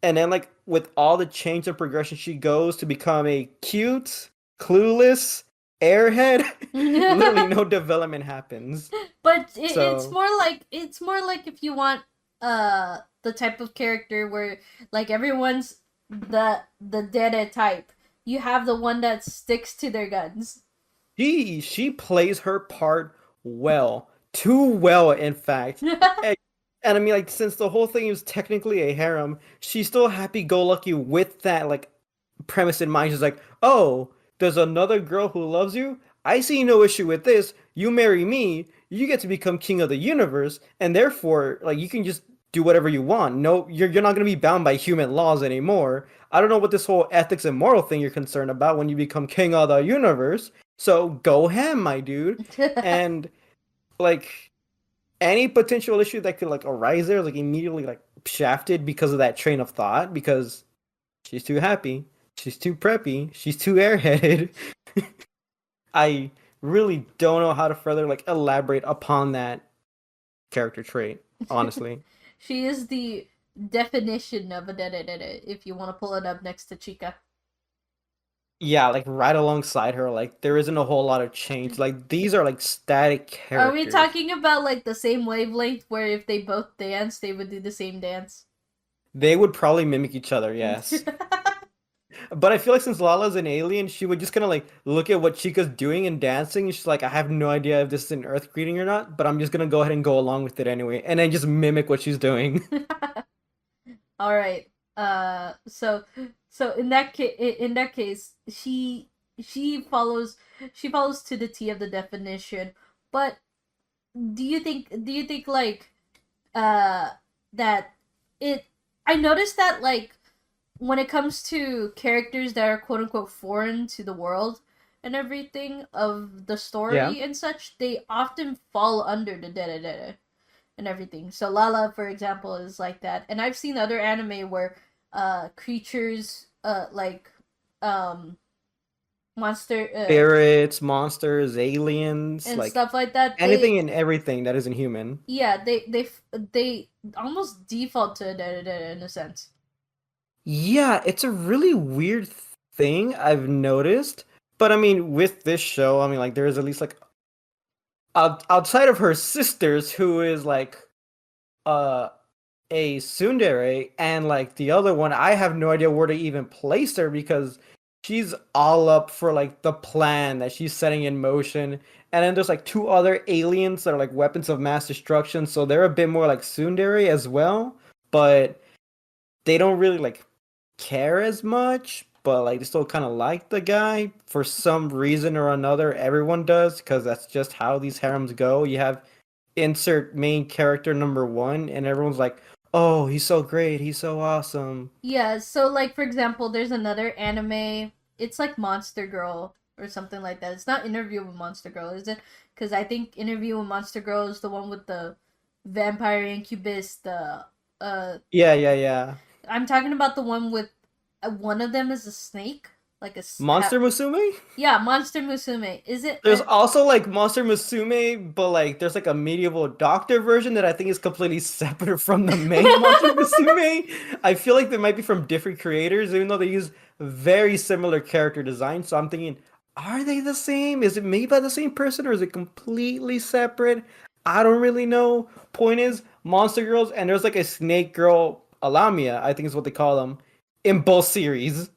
and then like with all the change and progression she goes to become a cute, clueless airhead. Literally no development happens. But So it's more like if you want the type of character where like everyone's the Dere type. You have the one that sticks to their guns. she plays her part well, too well, in fact. And, and I mean, like, since the whole thing is technically a harem, she's still happy-go-lucky with that like premise in mind. She's like, oh, there's another girl who loves you. I see no issue with this. You marry me, you get to become king of the universe, and therefore, like, you can just do whatever you want. No, you're not gonna be bound by human laws anymore. I don't know what this whole ethics and moral thing you're concerned about when you become king of the universe. So go ham, my dude. And like any potential issue that could like arise there, like immediately like shafted because of that train of thought, because she's too happy, she's too preppy, she's too airheaded. I really don't know how to further like elaborate upon that character trait, honestly. She is the definition of a Deredere if you want to pull it up next to Chica. Yeah, like right alongside her, like there isn't a whole lot of change. Like these are like static Are we characters. talking about like the same wavelength where if they both dance, they would do the same dance? They would probably mimic each other, yes. But I feel like since Lala's an alien, she would just kind of like look at what Chica's doing and dancing, and she's like, I have no idea if this is an Earth greeting or not, but I'm just gonna go ahead and go along with it anyway, and then just mimic what she's doing. All right. So in that case, she follows to the T of the definition. But do you think like uh that it? I noticed that like when it comes to characters that are quote unquote foreign to the world and everything of the Yeah. story and such, they often fall under the Dere and everything. So Lala, for example, is like that. And I've seen other anime where creatures like um monster Spirits, monsters, aliens, and like stuff like that, anything and everything that isn't human. yeah, they almost default to Dere in a sense. Yeah, it's a really weird thing I've noticed. But I mean, with this show, I mean, like, there's at least like outside of her sisters, who is like uh a tsundere, and like the other one, I have no idea where to even place her because she's all up for like the plan that she's setting in motion. And then there's like two other aliens that are like weapons of mass destruction, so they're a bit more like tsundere as well, but they don't really like care as much, but like they still kind of like the guy for some reason or another. Everyone does because that's just how these harems go. You have insert main character number one, and everyone's like, Oh, he's so great. He's so awesome. Yeah, so like for example, there's another anime. It's like Monster Girl or something like that. It's not Interview with Monster Girl, is it? Because I think Interview with Monster Girl is the one with the vampire incubus. The uh, Yeah, yeah, yeah. I'm talking about the one with one of them is a snake, like Monster Musume? yeah, Monster Musume. Is it? There's also like Monster Musume, but like there's like a medieval doctor version that I think is completely separate from the main Monster Musume. I feel like they might be from different creators, even though they use very similar character design. So I'm thinking, are they the same? Is it made by the same person or is it completely separate? I don't really know. Point is, Monster Girls, and there's like a Snake Girl Alamia, I think is what they call them, in both series.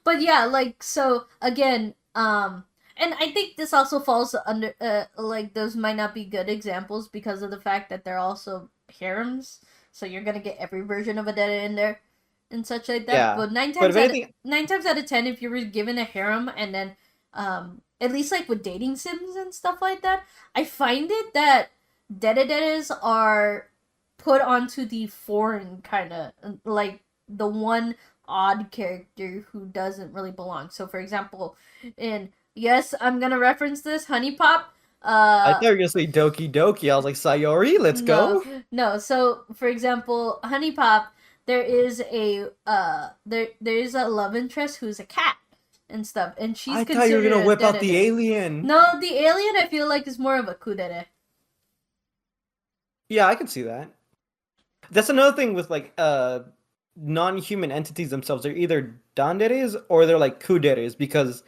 But yeah, like so again, and I think this also falls under like those might not be good examples because of the fact that they're also harems. So you're gonna get every version of a Dere in there and such like that. Yeah. But But if anything, 9 times out of 10, if you were given a harem and then at least like with dating sims and stuff like that, I find it that Derederes are put onto the foreign kind of like the one odd character who doesn't really belong. So, for example, in yes, I'm gonna reference this Honey Pop. I thought you were gonna say Doki Doki. I was like, Sayori, let's No, go. no. So, for example, Honey Pop, there is a there is a love interest who's a cat and stuff, and she's I thought you were considered gonna a whip out the Dedede. alien. No, the alien I feel like is more of a kudere. Yeah, I can see that. That's another thing with like non-human entities themselves. They're either danderes or they're like kuderes because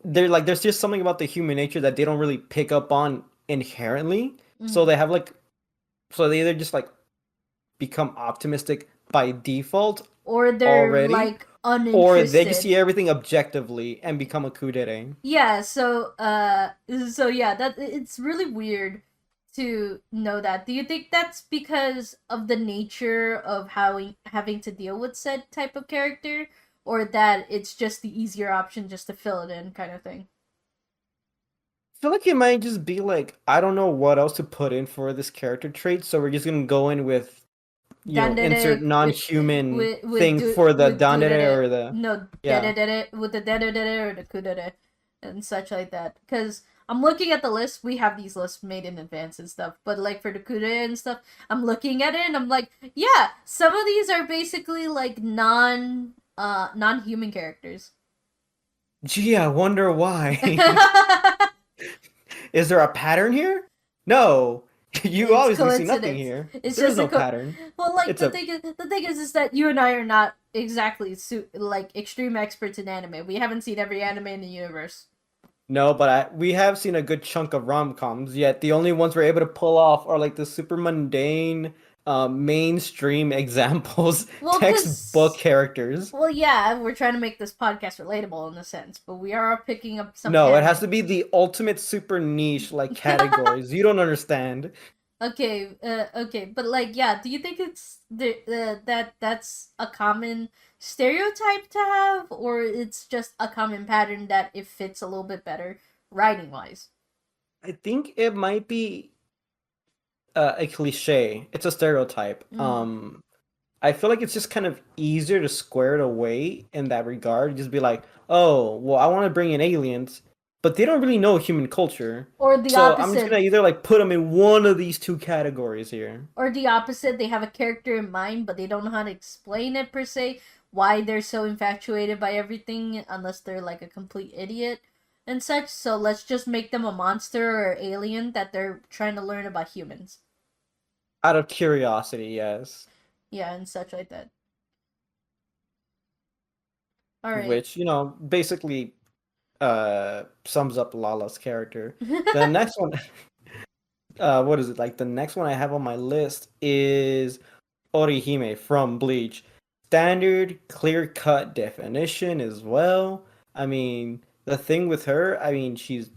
they're like there's just something about the human nature that they don't really pick up on inherently. So Mm. they have like so they either just like become optimistic by default Or they're already, like or they just uninterested. see everything objectively and become a kudere. Yeah, so yeah, that it's really weird to know that. Do you think that's because of the nature of how having to deal with said type of character, or that it's just the easier option just to fill it in kind of thing? I feel like it might just be like I don't know what else to put in for this character trait, so we're just gonna go in with insert Dandere non-human thing for the with dandere dudere, or the no yeah. dedere with the dedere or the kudere and such like that. Because I'm looking at the list. We have these lists made in advance and stuff. But like for the kudere and stuff, I'm looking at it and I'm like, yeah, some of these are basically like non-human characters. Gee, I wonder why. Is there a pattern here? No. You It's obviously see nothing coincidence. here. It's There is just a no pattern. well, like It's a the thing is that you and I are not exactly like extreme experts in anime. We haven't seen every anime in the universe. no, but we have seen a good chunk of rom-coms, yet the only ones we're able to pull off are like the super mundane, mainstream examples, Well, textbook cause characters. well, yeah, we're trying to make this podcast relatable in a sense, but we are picking up some No, it has anime. to be the ultimate super niche like categories. You don't understand. Okay, okay, but like, yeah, do you think it's that's a common stereotype to have, or it's just a common pattern that it fits a little bit better writing wise? I think it might be a cliche. It's a stereotype. Mm. I feel like it's just kind of easier to square it away in that regard. Just be like, oh, well, I want to bring in aliens, but they don't really know human culture. Or the So I'm just opposite, gonna either like put them in one of these two categories here. they have a character in mind, but they don't know how to explain it per se. Why they're so infatuated by everything, unless they're like a complete idiot and such. So let's just make them a monster or alien that they're trying to learn about humans. Out of curiosity, yes. Yeah, and such like that. All right. Which, basically sums up Lala's character. The next one what is it? Like the next one I have on my list is Orihime from Bleach. Standard clear-cut definition as well. I mean, the thing with her, I mean, she's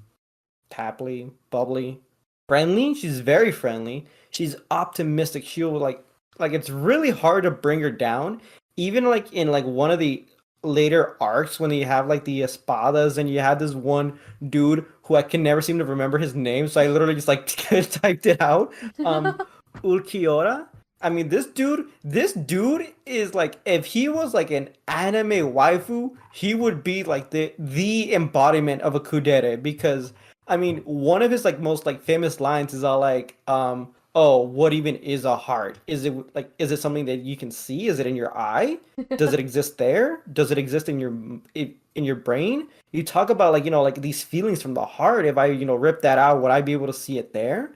happily, bubbly, friendly. She's very friendly. She's optimistic. She'll like it's really hard to bring her down. Even like in like one of the later arcs when you have like the espadas and you have this one dude who I can never seem to remember his name, so I literally just like typed it out. Um Ulquiorra. I mean, this dude is like, if he was like an anime waifu, he would be like the embodiment of a kudere because I mean, one of his like most like famous lines is all like, oh, what even is a heart? Is it something that you can see? Is it in your eye? Does it exist there? Does it exist in your brain? You talk about like, like these feelings from the heart. If I, rip that out, would I be able to see it there?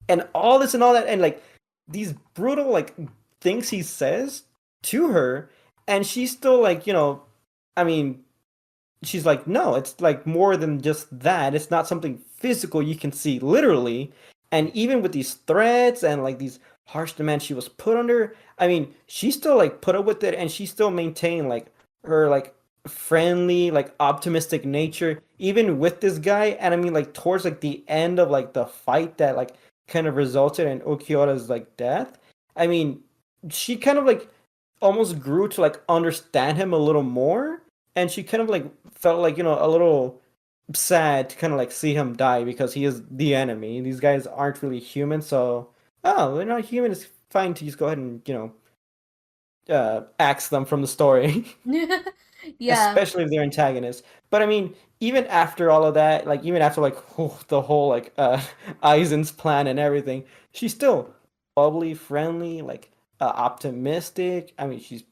And all this and all that, and like these brutal like things he says to her, and she's still like, I mean, she's like, no, it's like more than just that. It's not something physical you can see literally. And even with these threats and like these harsh demands she was put under, I mean, she still like put up with it, and she still maintained like her like friendly, like optimistic nature, even with this guy. And I mean, like towards like the end of like the fight that like kind of resulted in Okiora's like death. I mean, she kind of like almost grew to like understand him a little more, and she kind of like felt like, a little sad to kind of like see him die because he is the enemy. These guys aren't really human, so oh, they're not human. It's fine to just go ahead and axe them from the story. Yeah. Especially if they're antagonists. But I mean, even after all of that, like even after like the whole like Aizen's plan and everything, she's still bubbly, friendly, like optimistic. I mean, she's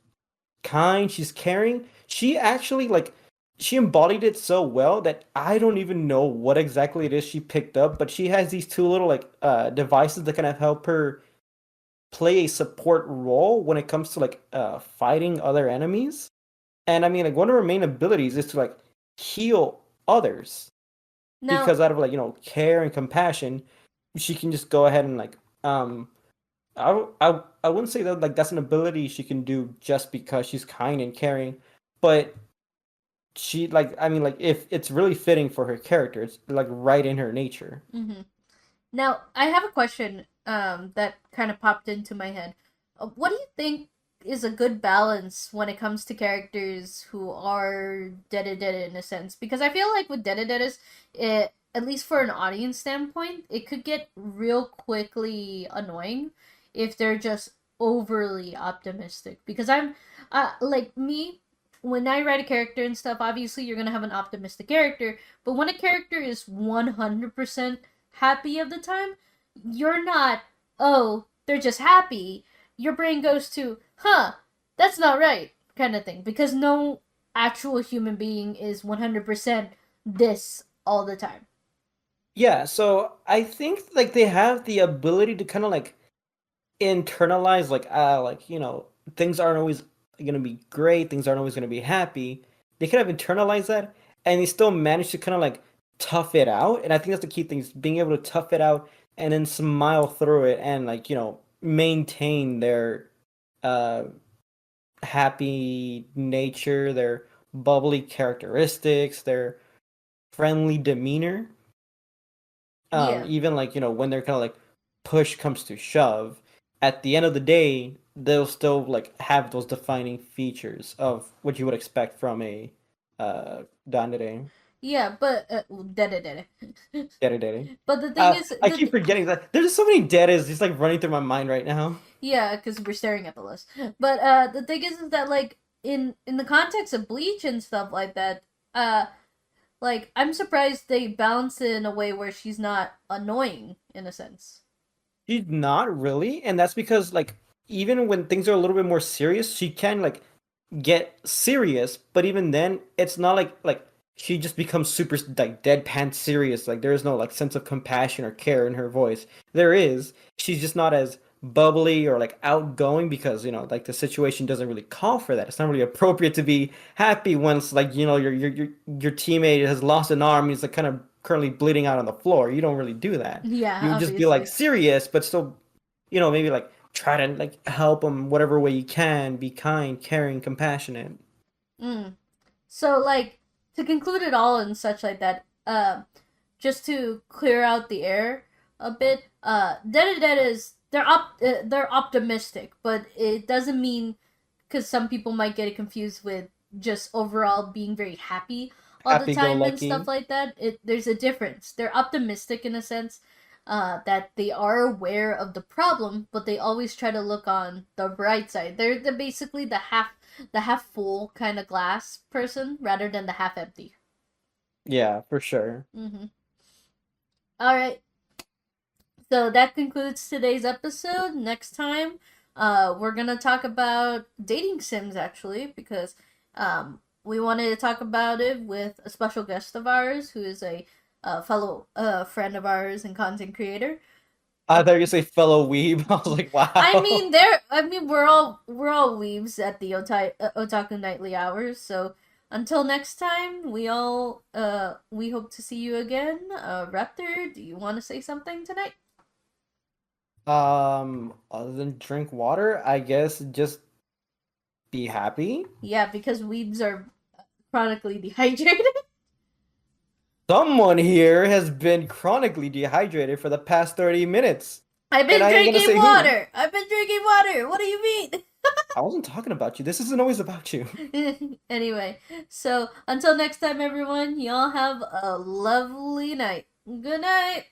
kind, she's caring. She actually like she embodied it so well that I don't even know what exactly it is she picked up, but she has these two little like devices that kind of help her play a support role when it comes to like fighting other enemies. And I mean, like one of her main abilities is to like heal others Now, because out of like care and compassion, she can just go ahead and like I wouldn't say that like that's an ability she can do just because she's kind and caring, but she like I mean like if it's really fitting for her character, it's like right in her nature. mhm. Now, I have a question that kind of popped into my head. What do you think is a good balance when it comes to characters who are Deredere in a sense? Because I feel like with Derederes, it at least for an audience standpoint, it could get real quickly annoying if they're just overly optimistic. Because I'm like me, when I write a character and stuff, obviously you're gonna have an optimistic character, but when a character is 100% happy of the time, you're not, oh, they're just happy. Your brain goes to, huh, that's not right, kind of thing. Because no actual human being is 100% this all the time. Yeah, so I think like they have the ability to kind of like internalize like things aren't always going to be great, things aren't always going to be happy. They kind of internalize that, and they still manage to kind of like tough it out. And I think that's the key thing, is being able to tough it out and then smile through it, and like maintain their uh happy nature, their bubbly characteristics, their friendly demeanor. Yeah. Even like when they're kind of like push comes to shove, at the end of the day they'll still like have those defining features of what you would expect from a dandere. Yeah, but Deredere. Deredere. But the thing is, I keep forgetting that there's just so many deres just like running through my mind right now. yeah, because we're staring at the list. But the thing is that like in the context of Bleach and stuff like that, uh, like I'm surprised they balance it in a way where she's not annoying in a sense. She's not really, and that's because like even when things are a little bit more serious, she can like get serious, but even then, it's not like she just becomes super like deadpan serious. Like there is no like sense of compassion or care in her voice. There is. She's just not as bubbly or like outgoing because like the situation doesn't really call for that. It's not really appropriate to be happy once like your teammate has lost an arm and he's like kind of currently bleeding out on the floor. You don't really do that. Yeah, You just be like obviously. serious, but still maybe like try to like help them whatever way you can, be kind, caring, compassionate. Mm. So like to conclude it all and such like that, just to clear out the air a bit, Dead is they're optimistic, but it doesn't mean because some people might get it confused with just overall being very happy all the Happy go time and stuff lucky. like that. There's a difference. They're optimistic in a sense, that they are aware of the problem, but they always try to look on the bright side. They're basically the half full kind of glass person rather than the half empty. Yeah, for sure. Mm-hmm. All right. So that concludes today's episode. Next time, we're gonna talk about dating sims actually, because we wanted to talk about it with a special guest of ours who is a fellow friend of ours and content creator. I thought you say fellow weeb. I was like, I wow. mean, there. I mean, we're all weebs at the Otaku Nightly Hour. So until next time, we hope to see you again. Raptor, do you want to say something tonight? Other than drink water, I guess just be happy. Yeah, because weebs are chronically dehydrated. Someone here has been chronically dehydrated for the past 30 minutes. I've And been I ain't gonna drinking say who. water. I've been drinking water. What do you mean? I wasn't talking about you. This isn't always about you. Anyway, so until next time, everyone, y'all have a lovely night. Good night.